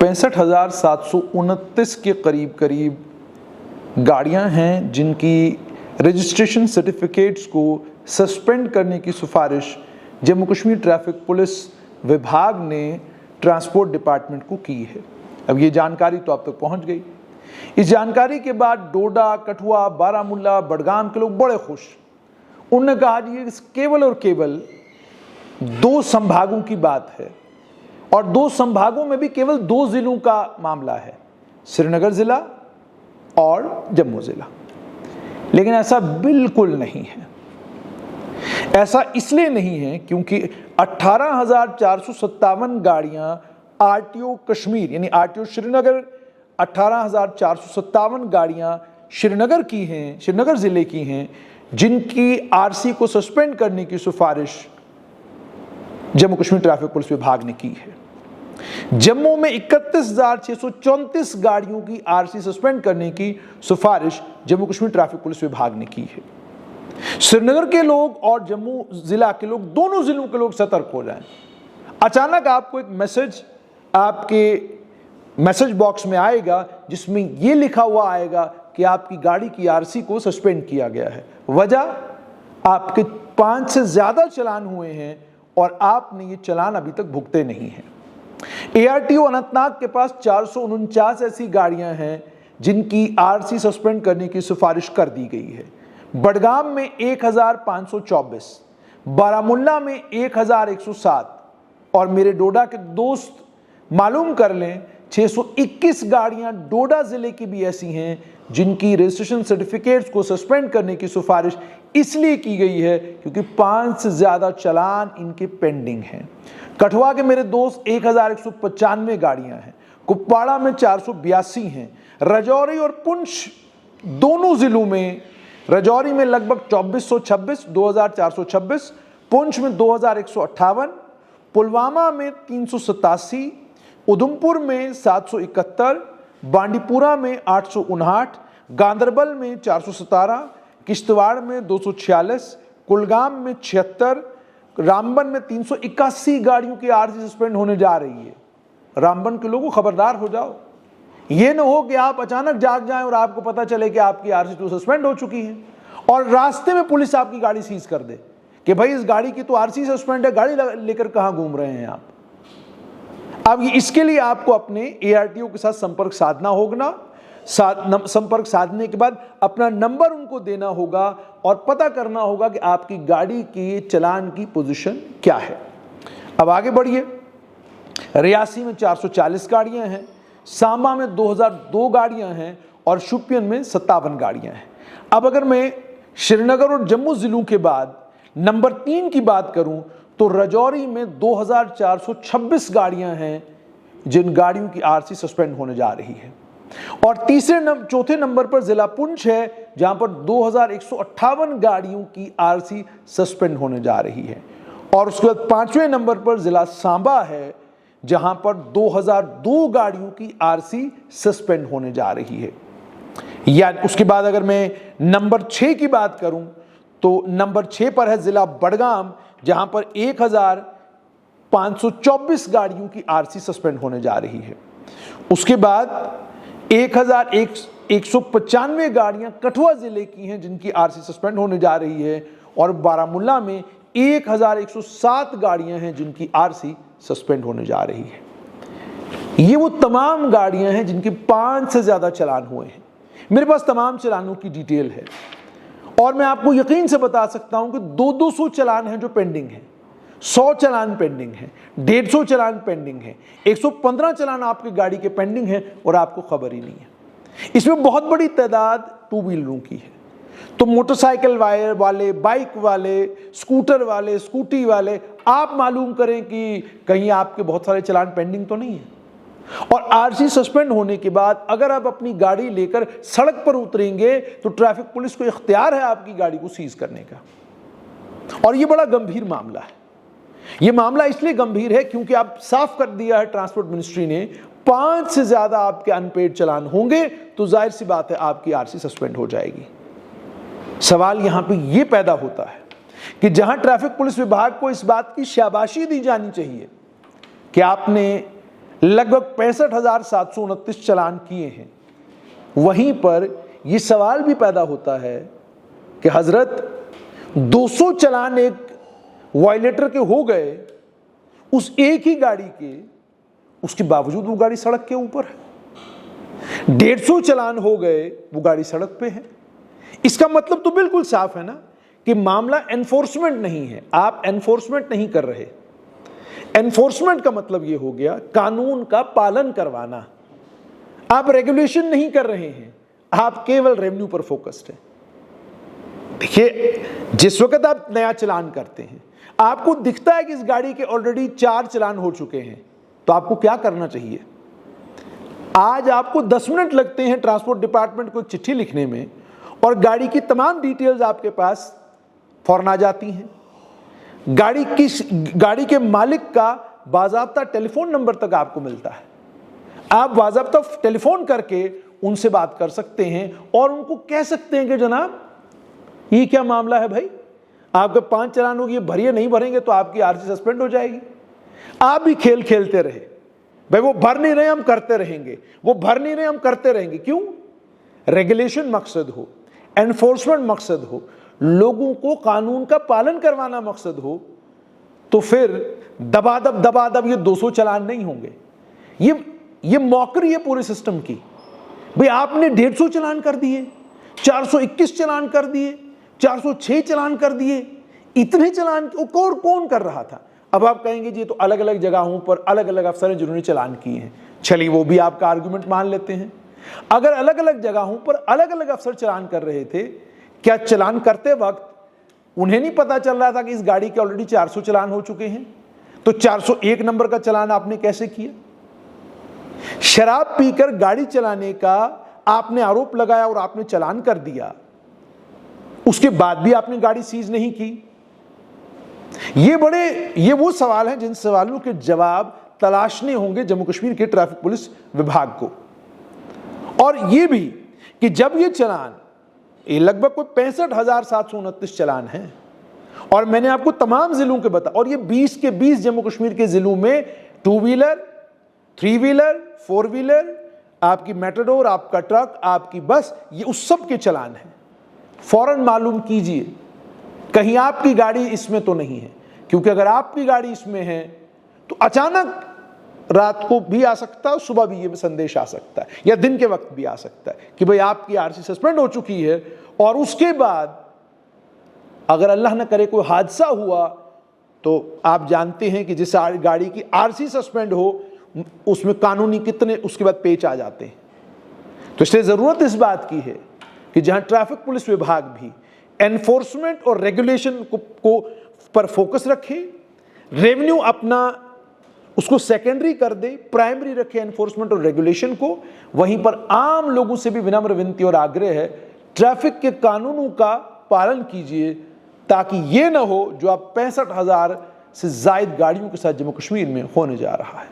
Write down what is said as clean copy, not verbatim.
65,729 के करीब गाड़ियां हैं जिनकी रजिस्ट्रेशन सर्टिफिकेट्स को सस्पेंड करने की सिफारिश जम्मू कश्मीर ट्रैफिक पुलिस विभाग ने ट्रांसपोर्ट डिपार्टमेंट को की है। अब ये जानकारी तो आप तक पहुंच गई। इस जानकारी के बाद डोडा, कठुआ, बारामूला, बडगाम के लोग बड़े खुश। उन्होंने कहा जी ये केवल और केवल 2 संभागों की बात है और 2 संभागों में भी केवल 2 जिलों का मामला है, श्रीनगर जिला और जम्मू जिला। लेकिन ऐसा बिल्कुल नहीं है। ऐसा इसलिए नहीं है क्योंकि 18,457 गाड़ियां आरटीओ कश्मीर यानी आरटीओ श्रीनगर 18,457 गाड़ियां श्रीनगर की हैं, श्रीनगर जिले की हैं, जिनकी आरसी को सस्पेंड करने की सिफारिश जम्मू कश्मीर ट्रैफिक पुलिस विभाग ने की है। जम्मू में 31,634 गाड़ियों की आरसी सस्पेंड करने की सिफारिश जम्मू कश्मीर ट्रैफिक पुलिस विभाग ने की है। श्रीनगर के लोग और जम्मू जिला के लोग, दोनों जिलों के लोग सतर्क हो जाएं। अचानक आपको एक मैसेज आपके मैसेज बॉक्स में आएगा जिसमें यह लिखा हुआ आएगा कि आपकी गाड़ी की आरसी को सस्पेंड किया गया है। वजह, आपके 5 से ज्यादा चालान हुए हैं और आपने ये चालान अभी तक भुगते नहीं हैं। एआरटीओ अनंतनाग के पास 449 ऐसी गाड़ियां हैं जिनकी आरसी सस्पेंड करने की सिफारिश कर दी गई है। बडगाम में 1,524, बारामूला में 1,107 और मेरे डोडा के दोस्त मालूम कर लें 621 गाड़ियां डोडा जिले की भी ऐसी हैं जिनकी रजिस्ट्रेशन सर्टिफिकेट्स को सस्पेंड करने की सिफारिश इसलिए की गई है क्योंकि 5 से ज्यादा चालान इनके पेंडिंग हैं। कठुआ के मेरे दोस्त 1,195 गाड़ियां हैं, कुपवाड़ा में 482 हैं, राजौरी और पुंछ दोनों जिलों में, राजौरी में लगभग 2426, 2,426, पुंछ में 2,158, पुलवामा में 387, उधमपुर में 771, बांडीपुरा में 859, गांदरबल में 417, किश्तवाड़ में 246, कुलगाम में 76, रामबन में 381 गाड़ियों की आरसी सस्पेंड होने जा रही है। रामबन के लोगों खबरदार हो जाओ, ये न हो कि आप अचानक जाग जाएं और आपको पता चले कि आपकी आरसी तो सस्पेंड हो चुकी है और रास्ते में पुलिस आपकी गाड़ी सीज कर दे कि भाई इस गाड़ी की तो आरसी सस्पेंड है, गाड़ी लेकर कहां घूम रहे हैं आप। अब इसके लिए आपको अपने एआरटीओ के साथ संपर्क साधना होगा। संपर्क साधने के बाद अपना नंबर उनको देना होगा और पता करना होगा कि आपकी गाड़ी की चालान की पोजीशन क्या है। अब आगे बढ़िए। रियासी में 440 गाड़ियां हैं, सांबा में 2002 गाड़ियां हैं और शोपियान में 57 गाड़ियां हैं। अब अगर मैं श्रीनगर और जम्मू जिलों के बाद नंबर 3 की बात करूं तो राजौरी में 2,426 गाड़ियां हैं जिन गाड़ियों की आरसी सस्पेंड होने जा रही है। और चौथे नंबर पर जिला पुंछ है जहां पर 2,158 गाड़ियों की आरसी सस्पेंड होने जा रही है। और उसके बाद 5वें नंबर पर जिला सांबा है जहां पर 2,002 गाड़ियों की आरसी सस्पेंड होने जा रही है। या उसके बाद अगर मैं नंबर 6 की बात करूं तो नंबर 6 पर है जिला बडगाम जहां पर 1,524 गाड़ियों की आरसी सस्पेंड होने जा रही है। उसके बाद 1,195 गाड़ियां कठुआ जिले की हैं जिनकी आरसी सस्पेंड होने जा रही है और बारामूला में 1,107 गाड़ियां हैं जिनकी आरसी सस्पेंड होने जा रही है। ये वो तमाम गाड़ियां हैं जिनके 5 से ज्यादा चालान हुए हैं। मेरे पास तमाम चालानों की डिटेल है और मैं आपको यकीन से बता सकता हूं कि 200 चालान हैं जो पेंडिंग हैं, 100 चालान पेंडिंग है, 150 चालान पेंडिंग है, 115 चालान आपकी गाड़ी के पेंडिंग है और आपको खबर ही नहीं है। इसमें बहुत बड़ी तादाद 2 व्हीलरों की है। तो मोटरसाइकिल वाले, बाइक वाले, स्कूटर वाले, स्कूटी वाले, आप मालूम करें कि कहीं आपके बहुत सारे चालान पेंडिंग तो नहीं है। और आरसी सस्पेंड होने के बाद अगर आप अपनी गाड़ी लेकर सड़क पर उतरेंगे तो ट्रैफिक पुलिस को इख्तियार है आपकी गाड़ी को सीज करने का। और यह बड़ा गंभीर मामला है। यह मामला इसलिए गंभीर है क्योंकि आप साफ कर दिया है ट्रांसपोर्ट मिनिस्ट्री ने 5 से ज्यादा आपके अनपेड चालान होंगे तो जाहिर सी बात है आपकी आरसी सस्पेंड हो जाएगी। सवाल यहां पे यह पैदा होता है कि जहां ट्रैफिक पुलिस विभाग को इस बात की शाबाशी दी जानी चाहिए कि आपने लगभग 65,729 चालान किए हैं। वहीं पर यह सवाल भी पैदा होता है कि हजरत 200 चालान एक वायलेटर के हो गए उस एक ही गाड़ी के, उसके बावजूद वो गाड़ी सड़क के ऊपर है। 150 चालान हो गए, वो गाड़ी सड़क पे है। इसका मतलब तो बिल्कुल साफ है ना कि मामला एनफोर्समेंट नहीं है, आप एनफोर्समेंट नहीं कर रहे। एनफोर्समेंट का मतलब यह हो गया कानून का पालन करवाना। आप रेगुलेशन नहीं कर रहे हैं, आप केवल रेवेन्यू पर फोकस्ड हैं। देखिए, जिस वक्त आप नया चालान करते हैं, आपको दिखता है कि इस गाड़ी के ऑलरेडी 4 चालान हो चुके हैं, तो आपको क्या करना चाहिए? आज आपको 10 मिनट लगते हैं ट्रांसपोर्ट डिपार्टमेंट को चिट्ठी लिखने में, और गाड़ी की तमाम डिटेल्स आपके पास फौरन आ जाती हैं। गाड़ी के मालिक का बाज़ाब्ता टेलीफोन नंबर तक आपको मिलता है। आप बाज़ाब्ता टेलीफोन करके उनसे बात कर सकते हैं और उनको कह सकते हैं कि जनाब ये क्या मामला है भाई, आपके 5 चालान होगी, भरिए, नहीं भरेंगे तो आपकी आरसी सस्पेंड हो जाएगी। आप भी खेल खेलते रहे, भाई वो भर नहीं रहे हम करते रहेंगे, वो भर नहीं रहे हम करते रहेंगे। क्यों? रेगुलेशन मकसद हो, एनफोर्समेंट मकसद हो, लोगों को कानून का पालन करवाना मकसद हो, तो फिर दबादब ये 200 चालान नहीं होंगे। ये मौकरी है पूरे सिस्टम की। भाई आपने 150 चालान कर दिए, 421 चालान कर दिए, 406 चालान कर दिए, इतने चालान कौन कर रहा था? अब आप कहेंगे जी तो अलग अलग जगहों पर अलग अलग अफसर हैं जिन्होंने चालान किए हैं। चलिए वो भी आपका आर्गुमेंट मान लेते हैं। अगर अलग अलग जगहों पर अलग अलग अफसर चालान कर रहे थे, क्या चालान करते वक्त उन्हें नहीं पता चल रहा था कि इस गाड़ी के ऑलरेडी 400 चालान हो चुके हैं? तो 401 नंबर का चालान आपने कैसे किया? शराब पीकर गाड़ी चलाने का आपने आरोप लगाया और आपने चालान कर दिया, उसके बाद भी आपने गाड़ी सीज नहीं की। ये वो सवाल हैं जिन सवालों के जवाब तलाशने होंगे जम्मू कश्मीर के ट्रैफिक पुलिस विभाग को। और ये भी कि जब ये चालान, ये लगभग कोई 65,729 चालान हैं, और मैंने आपको तमाम जिलों के बता, और ये 20 के 20 जम्मू कश्मीर के जिलों में 2 व्हीलर, 3 व्हीलर, 4 व्हीलर, आपकी मेटाडोर, आपका ट्रक, आपकी बस, ये उस सब के चालान हैं। फौरन मालूम कीजिए कहीं आपकी गाड़ी इसमें तो नहीं है, क्योंकि अगर आपकी गाड़ी इसमें है तो अचानक रात को भी आ सकता है, सुबह भी ये संदेश आ सकता है, या दिन के वक्त भी आ सकता है कि भाई आपकी आरसी सस्पेंड हो चुकी है। और उसके बाद अगर अल्लाह न करे कोई हादसा हुआ तो आप जानते हैं कि जिस गाड़ी की आरसी सस्पेंड हो उसमें कानूनी कितने उसके बाद पेच आ जाते हैं। तो इसलिए ज़रूरत इस बात की है कि जहां ट्रैफिक पुलिस विभाग भी एनफोर्समेंट और रेगुलेशन को पर फोकस रखे, रेवेन्यू अपना उसको सेकेंडरी कर दे, प्राइमरी रखे एनफोर्समेंट और रेगुलेशन को, वहीं पर आम लोगों से भी विनम्र विनती और आग्रह है ट्रैफिक के कानूनों का पालन कीजिए, ताकि ये ना हो जो अब 65,000 से ज़ायद गाड़ियों के साथ जम्मू कश्मीर में होने जा रहा है।